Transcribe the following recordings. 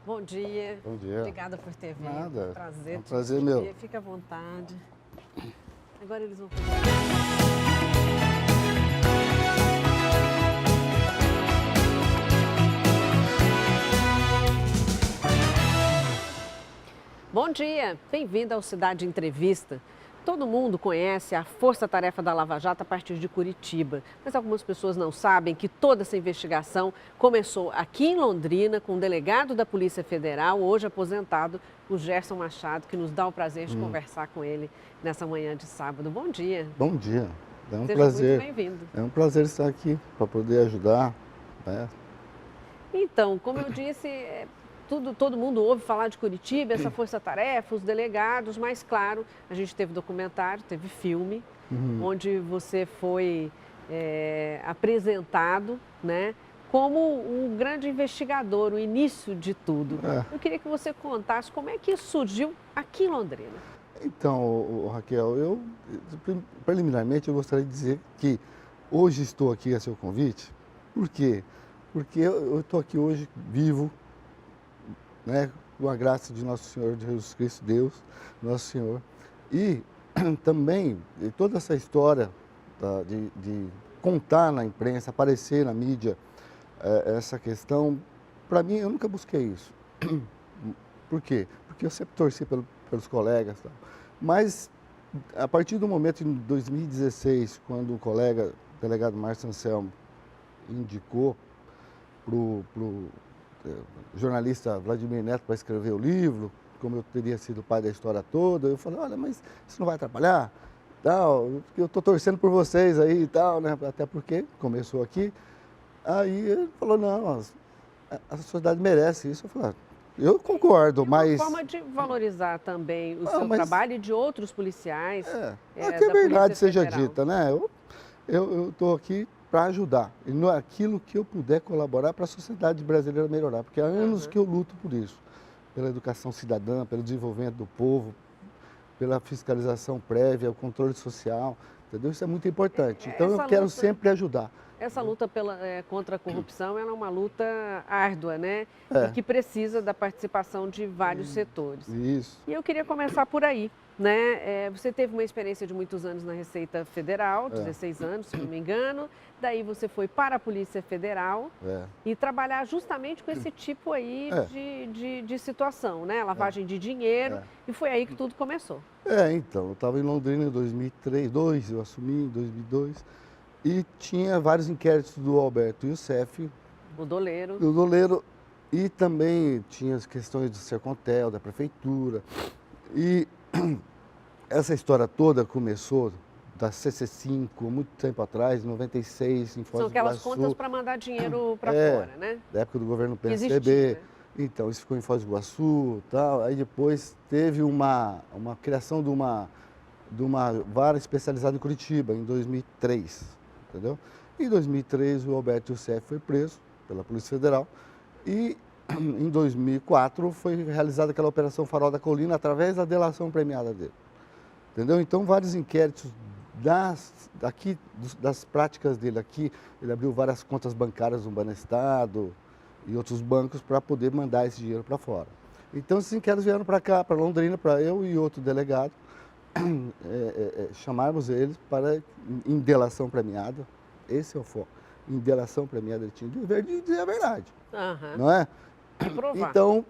Bom dia. Bom dia. Obrigada por ter vindo. Nada. Prazer. É um prazer meu. Fica à vontade. Agora eles vão fazer. Bom dia. Bem-vindo ao Cidade Entrevista. Todo mundo conhece a força-tarefa da Lava Jato a partir de Curitiba, mas algumas pessoas não sabem que toda essa investigação começou aqui em Londrina com o delegado da Polícia Federal, hoje aposentado, o Gerson Machado, que nos dá o prazer de conversar com ele nessa manhã de sábado. Bom dia. Bom dia. É um Seja prazer. muito bem-vindo. É um prazer estar aqui para poder ajudar. Né? Então, como eu disse, todo mundo ouve falar de Curitiba, essa força-tarefa, os delegados, mas claro, a gente teve documentário, teve filme, onde você foi apresentado, né, como um grande investigador, o início de tudo. Eu queria que você contasse como é que isso surgiu aqui em Londrina. Então, Raquel, preliminarmente eu gostaria de dizer que hoje estou aqui a seu convite. Por quê? Porque eu estou aqui hoje vivo, né, com a graça de Nosso Senhor de Jesus Cristo, Deus, Nosso Senhor. E também toda essa história de contar na imprensa, aparecer na mídia, essa questão, para mim, eu nunca busquei isso. Por quê? Porque eu sempre torci pelos colegas. Tal. Mas, a partir do momento, em 2016, quando o colega, o delegado Márcio Anselmo, indicou para o jornalista Vladimir Neto para escrever o livro, como eu teria sido pai da história toda, eu falei, olha, mas isso não vai atrapalhar? Tal, eu estou torcendo por vocês aí e tal, né? Até porque começou aqui. Aí ele falou, não, a sociedade merece isso. Eu falei, eu concordo, mas... É uma forma de valorizar também o seu trabalho e de outros policiais. Que a verdade seja dita, né? Eu estou aqui para ajudar, e aquilo que eu puder colaborar para a sociedade brasileira melhorar, porque há anos que eu luto por isso, pela educação cidadã, pelo desenvolvimento do povo, pela fiscalização prévia, o controle social, entendeu? Isso é muito importante, então eu quero sempre ajudar. Essa luta contra a corrupção ela é uma luta árdua, né? E que precisa da participação de vários setores. Isso. E eu queria começar por aí, né? Você teve uma experiência de muitos anos na Receita Federal, 16 anos, se não me engano. Daí você foi para a Polícia Federal e trabalhar justamente com esse tipo aí de situação, né? Lavagem de dinheiro. E foi aí que tudo começou. Então, eu estava em Londrina em 2003, eu assumi em 2002. E tinha vários inquéritos do Alberto Youssef. O doleiro. O doleiro. E também tinha as questões do Sercontel, da prefeitura. E essa história toda começou da CC5, muito tempo atrás, em 96, em Foz do Iguaçu. São aquelas contas para mandar dinheiro para fora, né? Da época do governo PSDB. Existia, né? Então, isso ficou em Foz do Iguaçu e tal. Aí depois teve uma criação de uma vara especializada em Curitiba, em 2003. Entendeu? Em 2003, o Alberto Youssef foi preso pela Polícia Federal e em 2004 foi realizada aquela Operação Farol da Colina através da delação premiada dele. Entendeu? Então, vários inquéritos das práticas dele aqui, ele abriu várias contas bancárias no Banestado e outros bancos para poder mandar esse dinheiro para fora. Então, esses inquéritos vieram para cá, para Londrina, para eu e outro delegado, chamarmos eles para em delação premiada, esse é o foco, em delação premiada ele tinha o dever de dizer a verdade, não é? Então,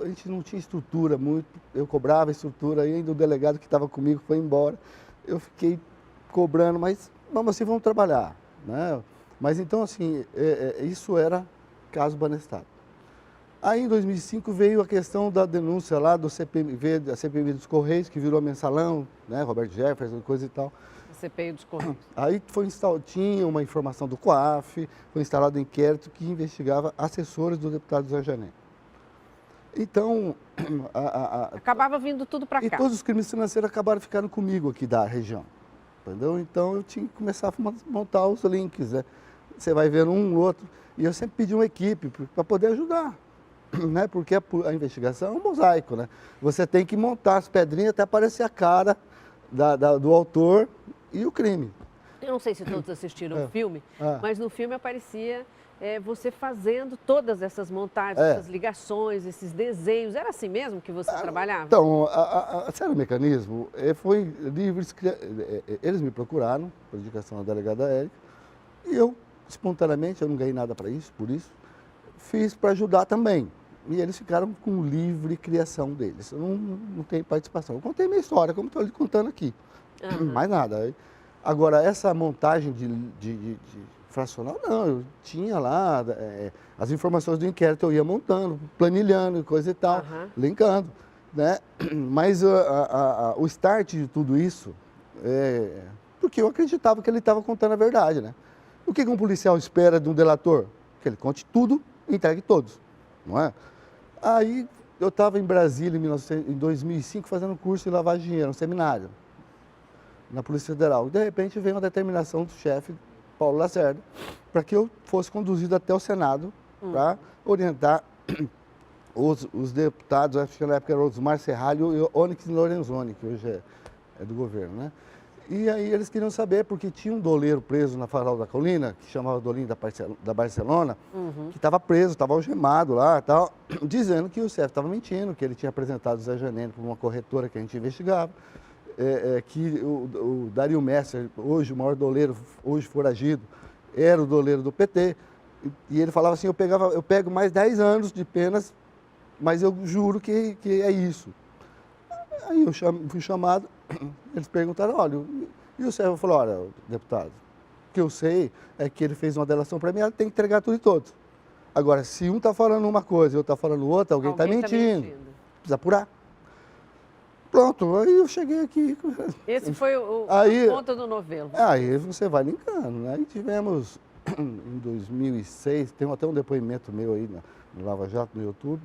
a gente não tinha estrutura muito, eu cobrava estrutura, e ainda o delegado que estava comigo foi embora, eu fiquei cobrando, mas vamos assim, vamos trabalhar, né? Mas então assim, isso era caso Banestado. Aí, em 2005, veio a questão da denúncia lá do CPMV, da CPMV dos Correios, que virou mensalão, né, Roberto Jefferson, coisa e tal. A CPI dos Correios. Aí tinha uma informação do COAF, foi instalado um inquérito que investigava assessores do deputado Zé Jané. Então... Acabava vindo tudo para cá. E todos os crimes financeiros acabaram ficando comigo aqui da região, entendeu? Então, eu tinha que começar a montar os links, né? Você vai vendo um, outro, e eu sempre pedi uma equipe para poder ajudar. Né? Porque a investigação é um mosaico, né? Você tem que montar as pedrinhas até aparecer a cara do autor e o crime. Eu não sei se todos assistiram o filme, mas no filme aparecia você fazendo todas essessas montagens, essas ligações, esses desenhos. Era assim mesmo que você trabalhava? Então, sabe o mecanismo? Foi livre, eles me procuraram, por indicação da delegada Érica, e eu, espontaneamente, eu não ganhei nada para isso, por isso, fiz para ajudar também. E eles ficaram com livre criação deles. Eu não tenho participação. Eu contei minha história, como estou lhe contando aqui. Mais nada. Agora, essa montagem de fracional, não. Eu tinha lá as informações do inquérito, eu ia montando, planilhando e coisa e tal, linkando. Né? Mas o start de tudo isso porque eu acreditava que ele estava contando a verdade. Né? O que um policial espera de um delator? Que ele conte tudo e entregue todos. Não é? Aí eu estava em Brasília em 2005 fazendo curso de lavagem de dinheiro, um seminário, na Polícia Federal. E de repente veio uma determinação do chefe, Paulo Lacerda, para que eu fosse conduzido até o Senado para orientar os deputados, acho que na época era o Osmar Serralho e Onyx Lorenzoni, que hoje é do governo, né? E aí eles queriam saber, porque tinha um doleiro preso na Farol da Colina, que chamava Dolinho da Barcelona, que estava preso, estava algemado lá e tal, dizendo que o chefe estava mentindo, que ele tinha apresentado o Zé Janene para uma corretora que a gente investigava, que o Dario Messer, hoje o maior doleiro, hoje foragido, era o doleiro do PT, e ele falava assim, eu pego mais 10 anos de penas, mas eu juro que é isso. Aí eu fui chamado, eles perguntaram, olha, e o Sérgio falou, olha, deputado, o que eu sei é que ele fez uma delação premiada, tem que entregar tudo e todos. Agora, se um está falando uma coisa e outro está falando outra, alguém está mentindo. Precisa apurar. Pronto, aí eu cheguei aqui. Esse foi a ponta do novelo. Aí você vai linkando, né? Aí tivemos, em 2006, tem até um depoimento meu aí no Lava Jato, no YouTube,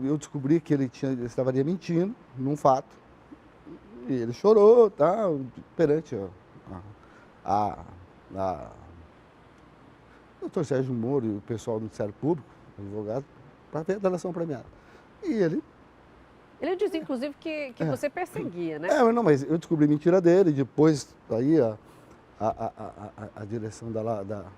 eu descobri que ele estaria mentindo num fato, e ele chorou, tá, perante o doutor Sérgio Moro e o pessoal do Ministério Público, advogado, para ver a delação premiada. E ele disse, inclusive, que você perseguia, né? Não, mas eu descobri mentira dele, depois aí a direção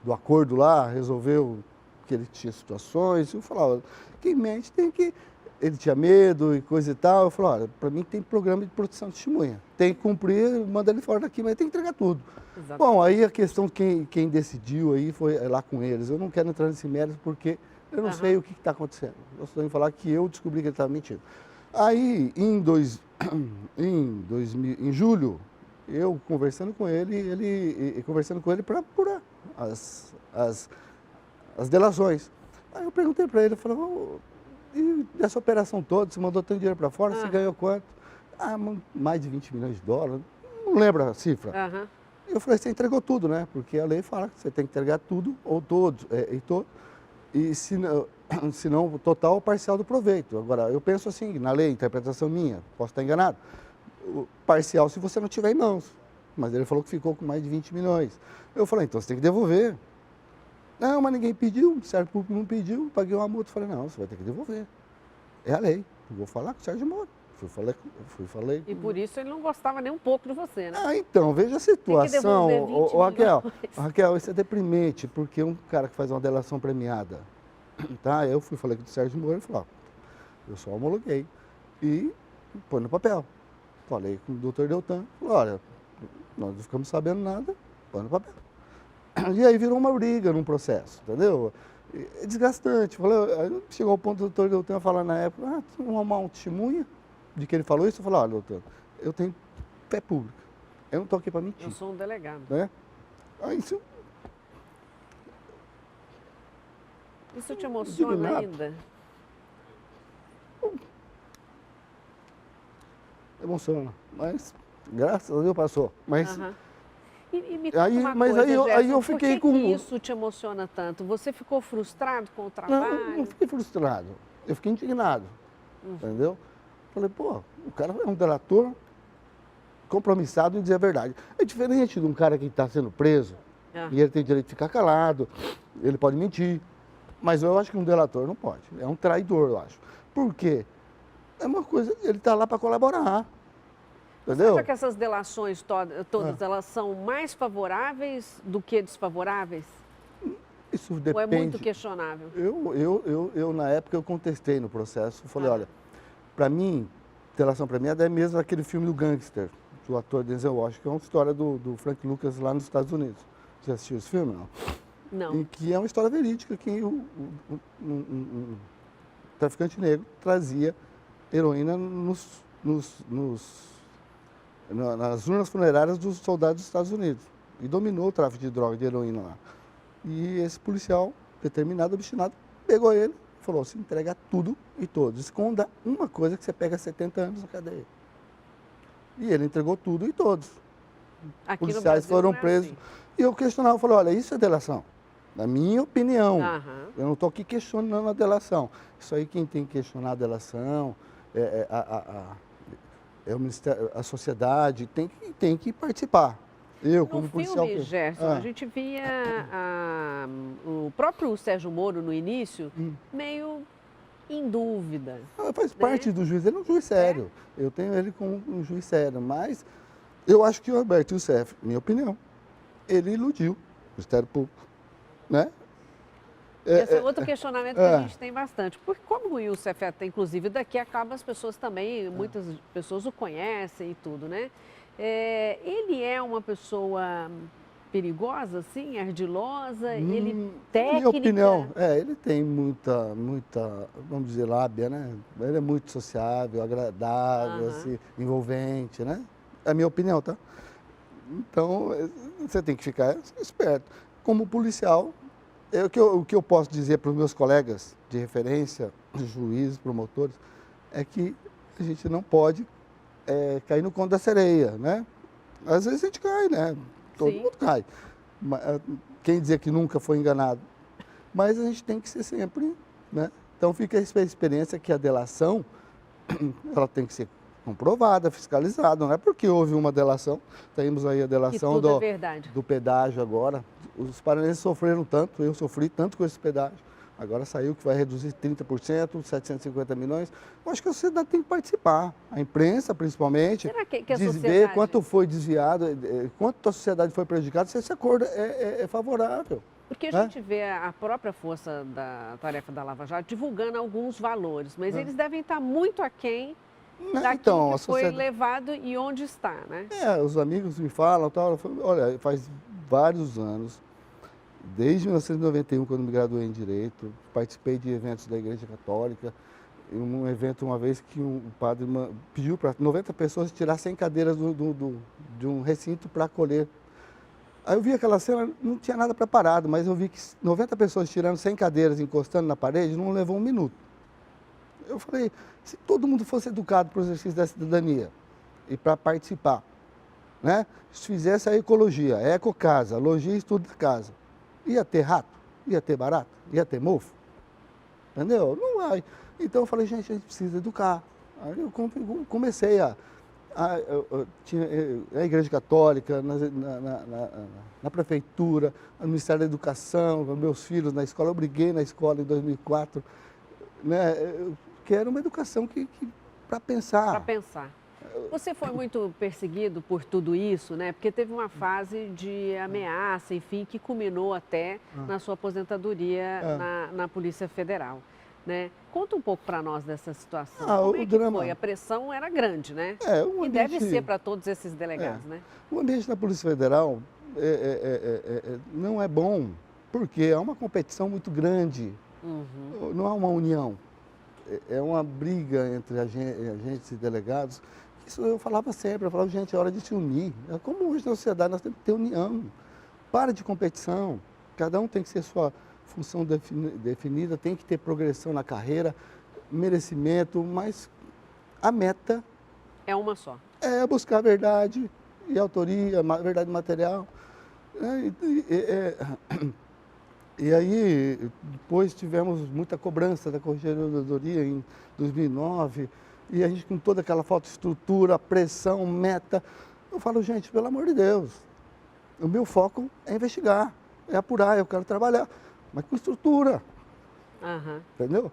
do acordo lá resolveu que ele tinha situações, eu falava, quem mente tem que... Ele tinha medo e coisa e tal, eu falei, olha, para mim tem programa de proteção de testemunha, tem que cumprir, manda ele fora daqui, mas tem que entregar tudo. Exatamente. Bom, aí a questão, quem decidiu aí foi lá com eles, eu não quero entrar nesse mérito porque eu não sei o que está acontecendo, eu só tenho que falar que eu descobri que ele estava mentindo. Aí, em julho, eu conversando com ele para apurar as delações. Aí eu perguntei para ele, eu falei, e essa operação toda, você mandou tanto dinheiro para fora, você ganhou quanto? Mais de 20 milhões de dólares, não lembro a cifra. Eu falei, você entregou tudo, né? Porque a lei fala que você tem que entregar tudo, ou todos, e se não, o total ou parcial do proveito. Agora, eu penso assim, na lei, interpretação minha, posso estar enganado, parcial se você não tiver em mãos. Mas ele falou que ficou com mais de 20 milhões. Eu falei, então você tem que devolver. Não, mas ninguém pediu, o Ministério Público não pediu, paguei uma multa. Falei, não, você vai ter que devolver. É a lei. Eu vou falar com o Sérgio Moro. Falei. E por isso ele não gostava nem um pouco de você, né? Então, veja a situação. Raquel, isso é deprimente, porque um cara que faz uma delação premiada, tá? Eu falei com o Sérgio Moro, ele falou, eu só homologuei e põe no papel. Falei com o doutor Deltan, falou, olha, nós não ficamos sabendo nada, põe no papel. E aí virou uma briga num processo, entendeu? É desgastante. Chegou ao ponto do doutor Deltan falar na época, vamos arrumar um testemunha de que ele falou isso. Eu falei, olha, doutor, eu tenho fé pública, eu não estou aqui para mentir. Eu sou um delegado. Né? Aí, isso te emociona ainda? Emociona, mas graças a Deus passou. Mas... E me conta uma coisa, aí eu fiquei por que isso te emociona tanto? Você ficou frustrado com o trabalho? Não fiquei frustrado. Eu fiquei indignado, entendeu? Falei, pô, o cara é um delator compromissado em dizer a verdade. É diferente de um cara que está sendo preso e ele tem direito de ficar calado, ele pode mentir, mas eu acho que um delator não pode. É um traidor, eu acho. Por quê? É uma coisa, ele está lá para colaborar. Entendeu? Você acha que essas delações todas elas são mais favoráveis do que desfavoráveis? Isso Ou é muito depende. questionável? Na época, eu contestei no processo. Falei, olha, para mim, delação para mim é até mesmo aquele filme do Gangster, do ator Denzel Washington, que é uma história do Frank Lucas lá nos Estados Unidos. Você assistiu esse filme, não? Não. Em que é uma história verídica, que um traficante negro trazia heroína nas urnas funerárias dos soldados dos Estados Unidos. E dominou o tráfico de droga, de heroína lá. E esse policial, determinado, obstinado, pegou ele e falou, se entrega tudo e todos. Esconda uma coisa que você pega 70 anos na cadeia. E ele entregou tudo e todos. Aqui no Policiais Brasil foram não é presos. assim. E eu questionava, eu falei, olha, isso é delação. Na minha opinião. Aham. Eu não estou aqui questionando a delação. Isso aí quem tem que questionar a delação é o Ministério, a sociedade, tem que participar. Eu, como No policial... filme, Gerson, a gente via o próprio Sérgio Moro, no início, meio em dúvida. Faz parte do juiz, ele é um juiz sério. Eu tenho ele como um juiz sério, mas eu acho que o Alberto Youssef, minha opinião, ele iludiu o Ministério Público, né? Esse é outro questionamento que a gente tem bastante. Porque como o Youssef, inclusive, daqui acaba as pessoas também, muitas pessoas o conhecem e tudo, né? Ele é uma pessoa perigosa, assim, ardilosa, ele técnica... Minha opinião, ele tem muita, vamos dizer, lábia, né? Ele é muito sociável, agradável, assim, envolvente, né? É a minha opinião, tá? Então, você tem que ficar esperto. Como policial, o que eu posso dizer para os meus colegas de referência, juízes, promotores, é que a gente não pode cair no conto da sereia, né? Às vezes a gente cai, né? Todo mundo cai. Quem dizer que nunca foi enganado? Mas a gente tem que ser sempre, né? Então fica essa experiência que a delação, ela tem que ser comprovada, fiscalizada, não é porque houve uma delação, temos aí a delação do pedágio agora. Os paranaenses sofreram tanto, eu sofri tanto com esse pedágio. Agora saiu que vai reduzir 30%, 750 milhões. Eu acho que a sociedade tem que participar. A imprensa, principalmente, Será que a ver sociedade... quanto foi desviado, quanto a sociedade foi prejudicada, se esse acordo é favorável. Porque a gente vê a própria força da tarefa da Lava Jato divulgando alguns valores, mas eles devem estar muito aquém daquilo que foi levado e onde está, né? Os amigos me falam, olha, faz vários anos, desde 1991, quando me graduei em Direito, participei de eventos da Igreja Católica, um evento uma vez que um padre pediu para 90 pessoas tirar 100 cadeiras de um recinto para acolher. Aí eu vi aquela cena, não tinha nada preparado, mas eu vi que 90 pessoas tirando 100 cadeiras, encostando na parede, não levou um minuto. Eu falei, se todo mundo fosse educado para o exercício da cidadania e para participar, né? Se fizesse a ecologia, a ecocasa, a lojia e estudo da casa, ia ter rato, ia ter barato, ia ter mofo, entendeu? Não vai. Então eu falei, gente, a gente precisa educar. Aí eu comecei tinha a Igreja Católica, na Prefeitura, no Ministério da Educação, meus filhos na escola, eu briguei na escola em 2004, né? Que era uma educação para pensar. Para pensar. Você foi muito perseguido por tudo isso, né? Porque teve uma fase de ameaça, enfim, que culminou até na sua aposentadoria na Polícia Federal, né? Conta um pouco para nós dessa situação. Como é que foi? A pressão era grande, né? E deve ser para todos esses delegados, né? O ambiente da Polícia Federal não é bom, porque é uma competição muito grande, não há uma união. É uma briga entre agentes e delegados. Isso eu falava sempre, eu falava, gente, é hora de se unir. Como hoje na sociedade nós temos que ter união. Para de competição. Cada um tem que ter sua função definida, tem que ter progressão na carreira, merecimento, mas a meta... É uma só. É buscar a verdade e autoria, verdade material. E aí, depois tivemos muita cobrança da Corregedoria em 2009, e a gente com toda aquela falta de estrutura, pressão, meta. Eu falo, gente, pelo amor de Deus, o meu foco é investigar, é apurar, eu quero trabalhar, mas com estrutura, entendeu?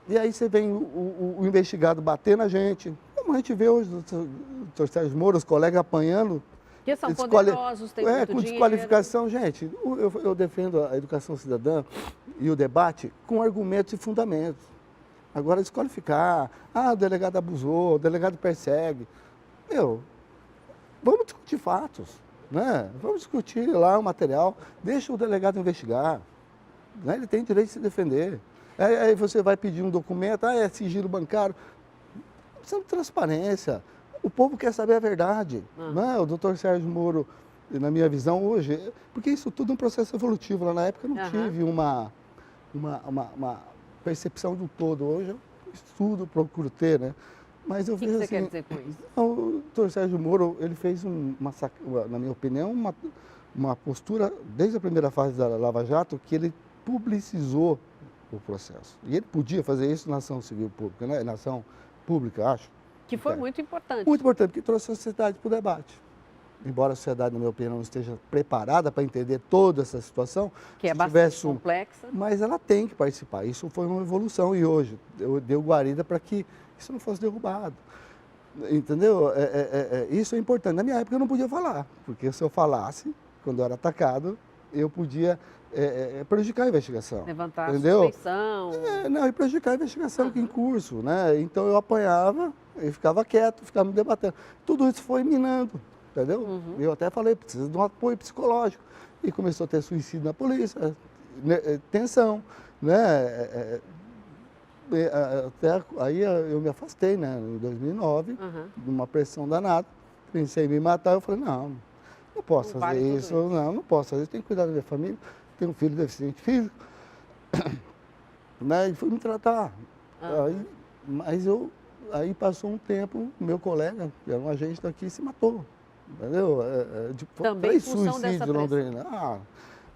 E aí você vem o investigado bater na gente, como a gente vê hoje o Dr. Sérgio Moro, os colegas apanhando, Que são poderosos, têm muito com dinheiro. desqualificação, gente, eu defendo a educação cidadã e o debate com argumentos e fundamentos. Agora, desqualificar, o delegado abusou, o delegado persegue. Vamos discutir fatos, né? Vamos discutir lá o material, deixa o delegado investigar, né? Ele tem direito de se defender. Aí você vai pedir um documento, é sigilo bancário. Precisa de transparência. O povo quer saber a verdade. Né? O doutor Sérgio Moro, na minha visão hoje, porque isso tudo é um processo evolutivo. Lá na época eu não tive uma percepção do todo. Hoje eu estudo, procuro ter, né? Mas eu vejo O que assim, você quer dizer com isso? O doutor Sérgio Moro, ele fez, na minha opinião, uma postura, desde a primeira fase da Lava Jato, que ele publicizou o processo. E ele podia fazer isso na ação civil pública, né? Na ação pública, acho. Que foi muito importante. Muito importante, porque trouxe a sociedade para o debate. Embora a sociedade, na minha opinião, não esteja preparada para entender toda essa situação. Que é bastante complexa. Mas ela tem que participar. Isso foi uma evolução e hoje eu dei guarida para que isso não fosse derrubado. Entendeu? Isso é importante. Na minha época eu não podia falar, porque se eu falasse, quando eu era atacado, eu podia prejudicar a investigação. Levantar entendeu? A suspeição. Não, e prejudicar a investigação que em curso, né? Então eu apanhava, eu ficava quieto, ficava me debatendo. Tudo isso foi minando, entendeu? Eu até falei, precisa de um apoio psicológico. E começou a ter suicídio na polícia, tensão, né? Aí eu me afastei, né? Em 2009, de uma pressão danada. Pensei em me matar, eu falei, não posso fazer isso, não posso fazer isso, tenho que cuidar da minha família. Tenho um filho deficiente físico, né, e fui me tratar. Aí passou um tempo, meu colega, que era um agente daqui, se matou. Entendeu? Também em função dessa pressão. Londrina.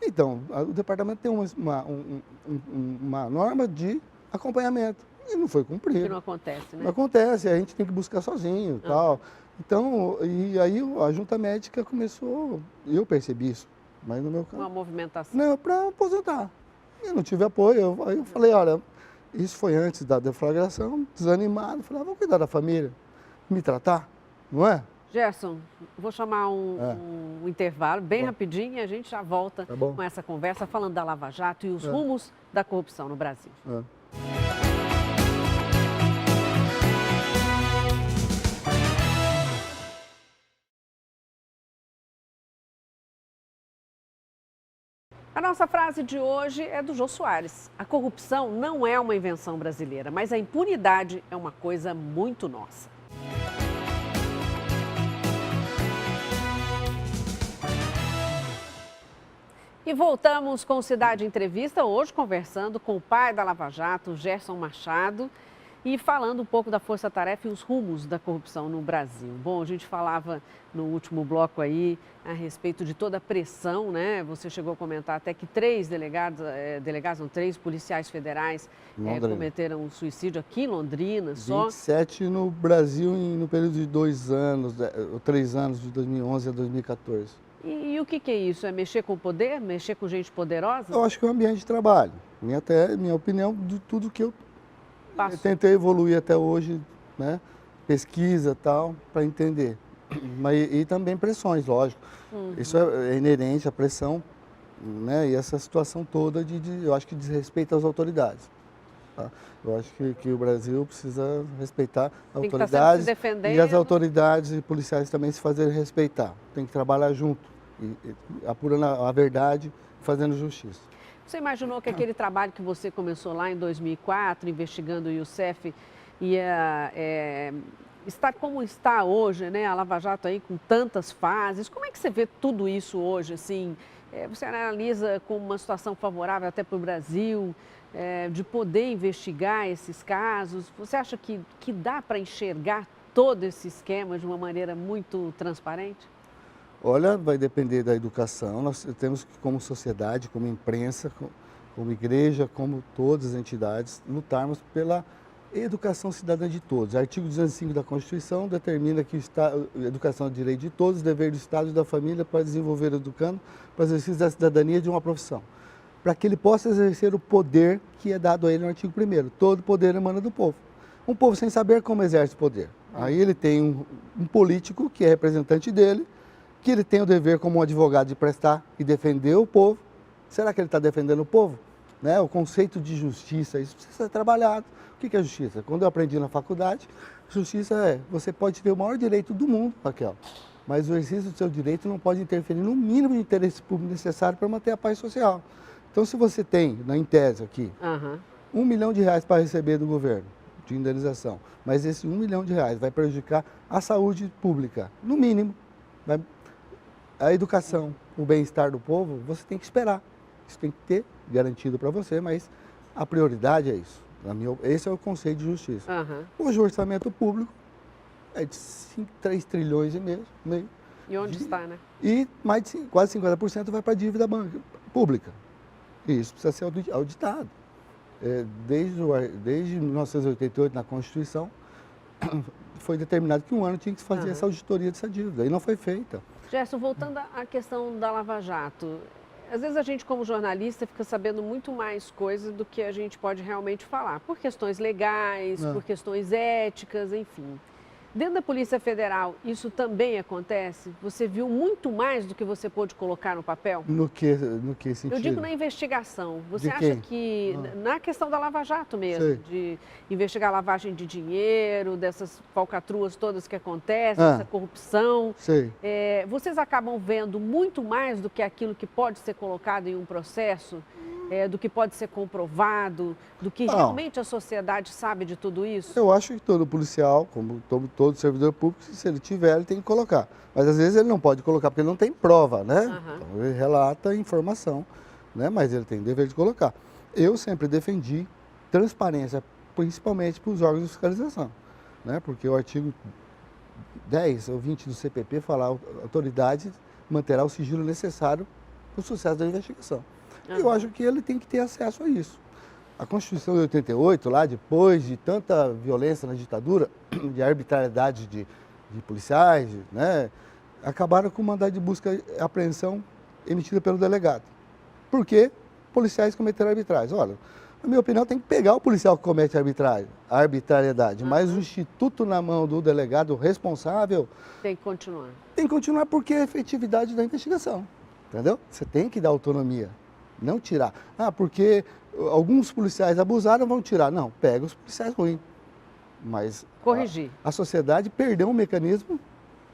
Então, o departamento tem uma norma de acompanhamento e não foi cumprido. Que não acontece, né? Não acontece, a gente tem que buscar sozinho e tal. Então, e aí a junta médica começou, eu percebi isso. Mas no meu caso, uma movimentação. Não, para aposentar. Eu não tive apoio. Aí eu falei, olha, isso foi antes da deflagração, desanimado. Falei, vou cuidar da família, me tratar, não é? Gerson, vou chamar um intervalo bem rapidinho e a gente já volta com essa conversa falando da Lava Jato e os rumos da corrupção no Brasil. A nossa frase de hoje é do Jô Soares. A corrupção não é uma invenção brasileira, mas a impunidade é uma coisa muito nossa. E voltamos com o Cidade Entrevista, hoje conversando com o pai da Lava Jato, Gerson Machado, e falando um pouco da força-tarefa e os rumos da corrupção no Brasil. Bom, a gente falava no último bloco aí a respeito de toda a pressão, né? Você chegou a comentar até que três policiais federais cometeram um suicídio aqui em Londrina só. 27 no Brasil no período de 2 anos, 3 anos, de 2011 a 2014. E o que é isso? É mexer com o poder? Mexer com gente poderosa? Eu acho que é um ambiente de trabalho. Minha opinião de tudo que eu tentei evoluir até hoje, né? Pesquisa e tal, para entender. E também pressões, lógico. Isso é inerente à pressão, né? E essa situação toda eu acho que diz respeito às autoridades. Tá? Eu acho que o Brasil precisa respeitar as autoridades e as autoridades e policiais também se fazerem respeitar. Tem que trabalhar junto, apurando a verdade, fazendo justiça. Você imaginou que aquele trabalho que você começou lá em 2004, investigando o Youssef, ia estar como está hoje, né? A Lava Jato aí com tantas fases. Como é que você vê tudo isso hoje, assim? Você analisa como uma situação favorável até para o Brasil, de poder investigar esses casos? Você acha que dá para enxergar todo esse esquema de uma maneira muito transparente? Olha, vai depender da educação. Nós temos que, como sociedade, como imprensa, como igreja, como todas as entidades, lutarmos pela educação cidadã de todos. O artigo 205 da Constituição determina que a educação é direito de todos, dever do Estado e da família para desenvolver educando para o exercício da cidadania de uma profissão. Para que ele possa exercer o poder que é dado a ele no artigo 1º. Todo poder emana do povo. Um povo sem saber como exerce o poder. Aí ele tem um político que é representante dele, que ele tem o dever como um advogado de prestar e defender o povo. Será que ele está defendendo o povo? Né? O conceito de justiça, isso precisa ser trabalhado. O que é justiça? Quando eu aprendi na faculdade, justiça você pode ter o maior direito do mundo, Raquel, mas o exercício do seu direito não pode interferir no mínimo de interesse público necessário para manter a paz social. Então, se você tem, em tese aqui, R$1 milhão para receber do governo de indenização, mas esse R$1 milhão vai prejudicar a saúde pública, no mínimo, a educação, o bem-estar do povo, você tem que esperar. Isso tem que ter garantido para você, mas a prioridade é isso. Esse é o conceito de justiça. Hoje o orçamento público é de 3 trilhões e meio. E onde está, né? E quase 50% vai para a dívida pública. E isso precisa ser auditado. Desde 1988, na Constituição, foi determinado que um ano tinha que se fazer essa auditoria dessa dívida. E não foi feita. Gerson, voltando à questão da Lava Jato, às vezes a gente, como jornalista, fica sabendo muito mais coisas do que a gente pode realmente falar, por questões legais, por questões éticas, enfim. Dentro da Polícia Federal, isso também acontece? Você viu muito mais do que você pôde colocar no papel? No que sentido? Eu digo na investigação. Você acha que, na questão da Lava Jato mesmo, de investigar a lavagem de dinheiro, dessas falcatruas todas que acontecem, essa corrupção, vocês acabam vendo muito mais do que aquilo que pode ser colocado em um processo? Do que pode ser comprovado, do que realmente a sociedade sabe de tudo isso? Eu acho que todo policial, como todo servidor público, se ele tiver, ele tem que colocar. Mas às vezes ele não pode colocar porque ele não tem prova, né? Então ele relata a informação, né? Mas ele tem dever de colocar. Eu sempre defendi transparência, principalmente para os órgãos de fiscalização, né? Porque o artigo 10 ou 20 do CPP fala a autoridade manterá o sigilo necessário para o sucesso da investigação. Eu acho que ele tem que ter acesso a isso. A Constituição de 88, lá depois de tanta violência na ditadura, de arbitrariedade de policiais, né, acabaram com o mandado de busca e apreensão emitida pelo delegado. Por quê? Policiais cometeram arbitragem. Olha, na minha opinião, tem que pegar o policial que comete a arbitrariedade, mas o instituto na mão do delegado responsável... Tem que continuar. Tem que continuar porque é a efetividade da investigação, entendeu? Você tem que dar autonomia. Não tirar. Porque alguns policiais abusaram, vão tirar. Não, pega os policiais ruins. Mas corrigir. A sociedade perdeu um mecanismo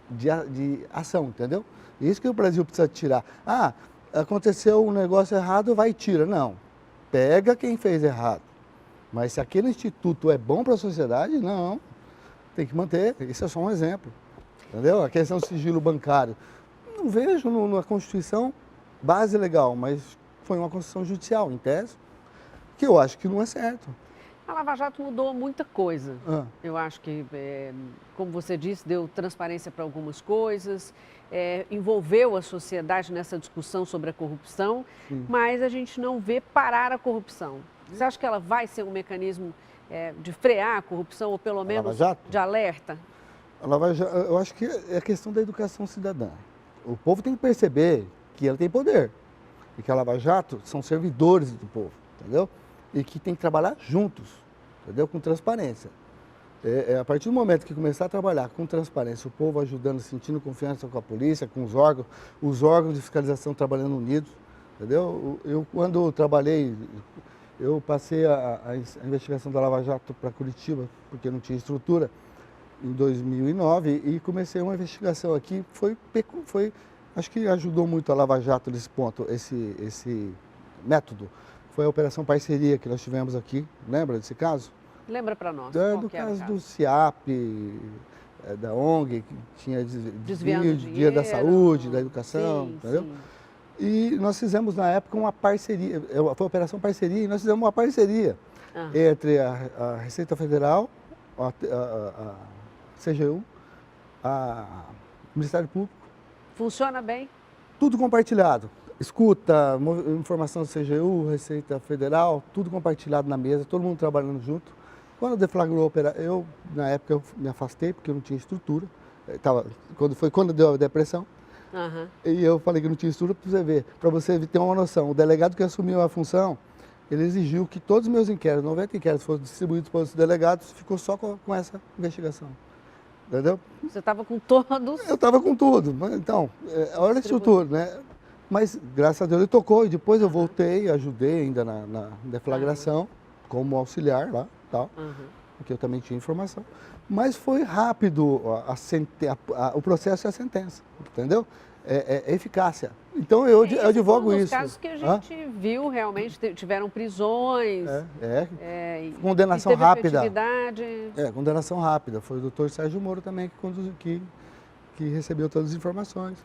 de ação, entendeu? Isso que o Brasil precisa tirar. Aconteceu um negócio errado, vai e tira. Não, pega quem fez errado. Mas se aquele instituto é bom para a sociedade, não. Tem que manter. Isso é só um exemplo. Entendeu? A questão do sigilo bancário. Não vejo na Constituição base legal, mas... foi uma construção judicial, em tese, que eu acho que não é certo. A Lava Jato mudou muita coisa. Eu acho que, como você disse, deu transparência para algumas coisas, envolveu a sociedade nessa discussão sobre a corrupção, mas a gente não vê parar a corrupção. Você acha que ela vai ser um mecanismo de frear a corrupção, ou pelo menos de alerta? A Lava Jato, eu acho que é a questão da educação cidadã. O povo tem que perceber que ele tem poder. E que a Lava Jato são servidores do povo, entendeu? E que tem que trabalhar juntos, entendeu? Com transparência. A partir do momento que começar a trabalhar com transparência, o povo ajudando, sentindo confiança com a polícia, com os órgãos de fiscalização trabalhando unidos, entendeu? Eu quando trabalhei, eu passei a investigação da Lava Jato para Curitiba, porque não tinha estrutura, em 2009, e comecei uma investigação aqui, acho que ajudou muito a Lava Jato nesse ponto, esse método. Foi a Operação Parceria que nós tivemos aqui, lembra desse caso? Lembra para nós. Do caso do CIAP, da ONG, que tinha desvio de dinheiro da saúde, da educação, entendeu? Sim. E nós fizemos na época uma parceria, foi a Operação Parceria, e nós fizemos uma parceria entre a Receita Federal, a CGU, o Ministério Público. Funciona bem? Tudo compartilhado. Escuta, informação do CGU, Receita Federal, tudo compartilhado na mesa, todo mundo trabalhando junto. Quando deflagrou a operação, na época eu me afastei porque eu não tinha estrutura. Quando deu a depressão. E eu falei que não tinha estrutura para você ter uma noção. O delegado que assumiu a função, ele exigiu que todos os meus inquéritos, 90 inquéritos, fossem distribuídos para os delegados, ficou só com essa investigação. entendeu? Você estava com todos? Eu estava com tudo. Então, olha a estrutura, né? Mas, graças a Deus, ele tocou e depois eu voltei, ajudei ainda na deflagração, como auxiliar lá, tal, porque eu também tinha informação. Mas foi rápido o processo e a sentença, entendeu? É eficácia. Então, eu advogo isso. Os casos que a gente viu realmente tiveram prisões. Condenação rápida. Efetividade. Condenação rápida. Foi o doutor Sérgio Moro também que recebeu todas as informações.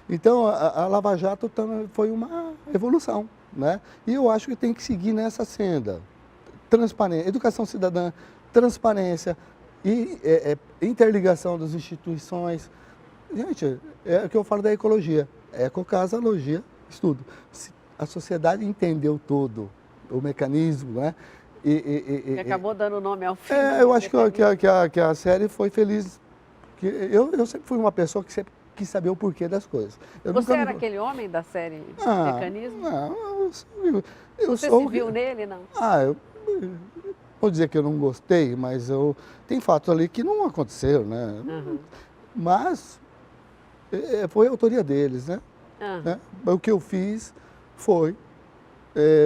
Então, a Lava Jato foi uma evolução, né? E eu acho que tem que seguir nessa senda. Transparência, educação cidadã, transparência e interligação das instituições. Gente, é o que eu falo da ecologia. Ecocasa, logia, estudo. A sociedade entendeu todo o mecanismo, né? E acabou dando nome ao filme. Eu acho que a série foi feliz. Eu sempre fui uma pessoa que sempre quis saber o porquê das coisas. Você era aquele homem da série Mecanismo? Não, Você se viu nele, não? Vou dizer que eu não gostei, mas tem fatos ali que não aconteceram, né? Mas foi a autoria deles, né? O que eu fiz foi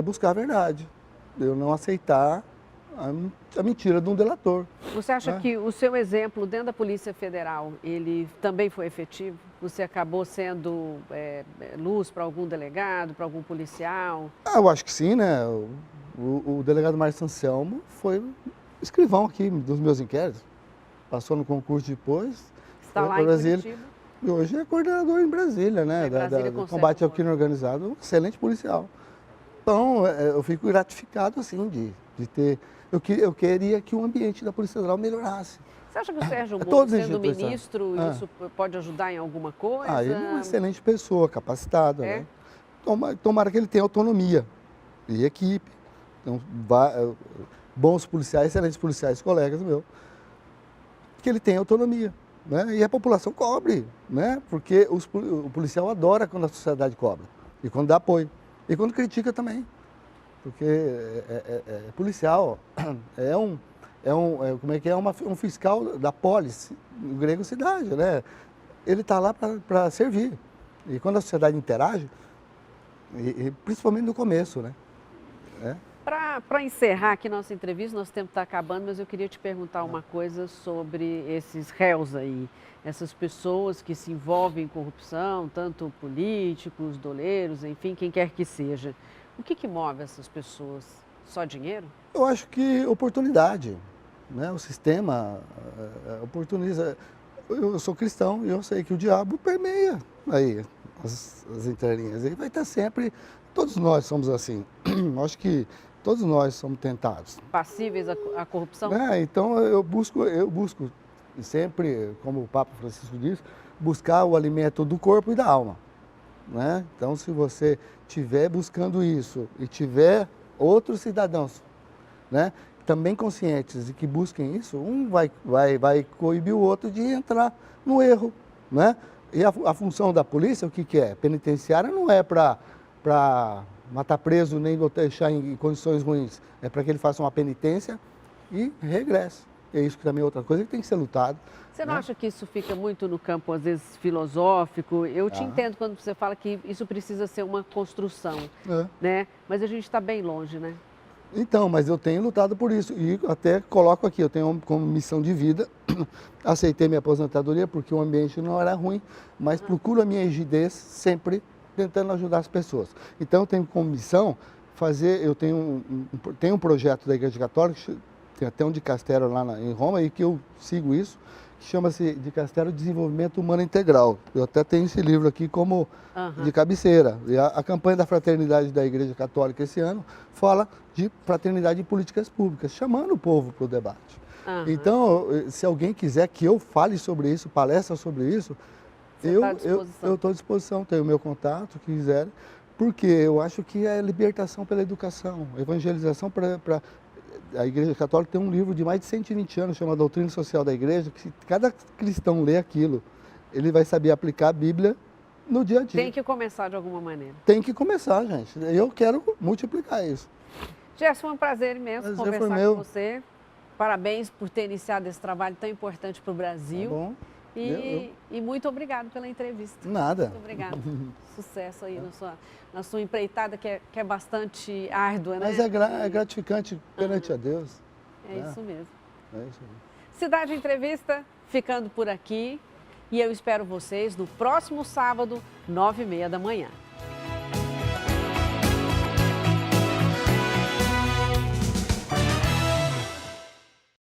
buscar a verdade. Eu não aceitar a mentira de um delator. Você acha que o seu exemplo dentro da Polícia Federal, ele também foi efetivo? Você acabou sendo luz para algum delegado, para algum policial? Eu acho que sim, né? O delegado Márcio Anselmo foi escrivão aqui dos meus inquéritos. Passou no concurso depois. Está lá em Curitiba? E hoje é coordenador em Brasília, né? Do combate ao crime organizado, um excelente policial. Então, eu fico gratificado, assim, de ter... Eu queria que o ambiente da Polícia Federal melhorasse. Você acha que o Sérgio Moro, sendo ministro, isso pode ajudar em alguma coisa? Ele é uma excelente pessoa, capacitada. Né? Tomara que ele tenha autonomia e equipe. Então, bons policiais, excelentes policiais, colegas meus. Que ele tenha autonomia. Né? E a população cobre, né? Porque o policial adora quando a sociedade cobra. E quando dá apoio. E quando critica também. Porque policial um fiscal da polis, o grego cidade, né? Ele está lá para servir. E quando a sociedade interage, principalmente no começo, né? Para encerrar aqui nossa entrevista, nosso tempo está acabando, mas eu queria te perguntar uma coisa sobre esses réus aí, essas pessoas que se envolvem em corrupção, tanto políticos, doleiros, enfim, quem quer que seja. O que move essas pessoas? Só dinheiro? Eu acho que oportunidade, né? O sistema oportuniza. Eu sou cristão e eu sei que o diabo permeia aí as entrelinhas. Ele vai estar sempre. Todos nós somos assim. Acho que todos nós somos tentados. Passíveis à corrupção? Então eu busco sempre, como o Papa Francisco diz, buscar o alimento do corpo e da alma. Né? Então, se você estiver buscando isso e tiver outros cidadãos, né, também conscientes de que busquem isso, um vai coibir o outro de entrar no erro. Né? E a função da polícia, o que é? Penitenciária não é para matar preso nem deixar em condições ruins. É para que ele faça uma penitência e regresse. É isso que também é outra coisa que tem que ser lutado. Você não acha que isso fica muito no campo, às vezes, filosófico? Eu te entendo quando você fala que isso precisa ser uma construção, né? Mas a gente está bem longe, né? Então, mas eu tenho lutado por isso e até coloco aqui, eu tenho como missão de vida, aceitei minha aposentadoria porque o ambiente não era ruim, mas procuro a minha rigidez sempre tentando ajudar as pessoas. Então, eu tenho como missão eu tenho um projeto da Igreja Católica, tem até um de Castelo lá em Roma, e que eu sigo isso, que chama-se de Castelo Desenvolvimento Humano Integral. Eu até tenho esse livro aqui como de cabeceira. E a campanha da fraternidade da Igreja Católica esse ano fala de fraternidade em políticas públicas, chamando o povo para o debate. Então, se alguém quiser que eu fale sobre isso, palestra sobre isso, eu estou à disposição, tenho o meu contato, que quiser, porque eu acho que é libertação pela educação, evangelização para... A Igreja Católica tem um livro de mais de 120 anos, chama Doutrina Social da Igreja, que se cada cristão lê aquilo, ele vai saber aplicar a Bíblia no dia a dia. Tem que começar de alguma maneira. Tem que começar, gente. Eu quero multiplicar isso. Gerson, foi um prazer imenso conversar com você. Parabéns por ter iniciado esse trabalho tão importante para o Tá Brasil. bom? E muito obrativo pela entrevista. Nada. Muito obrigada. Sucesso aí na sua empreitada, que é bastante árdua, né? Mas é gratificante perante a Deus. É isso mesmo. É isso mesmo. Cidade Entrevista ficando por aqui. E eu espero vocês no próximo sábado, 9h30 da manhã.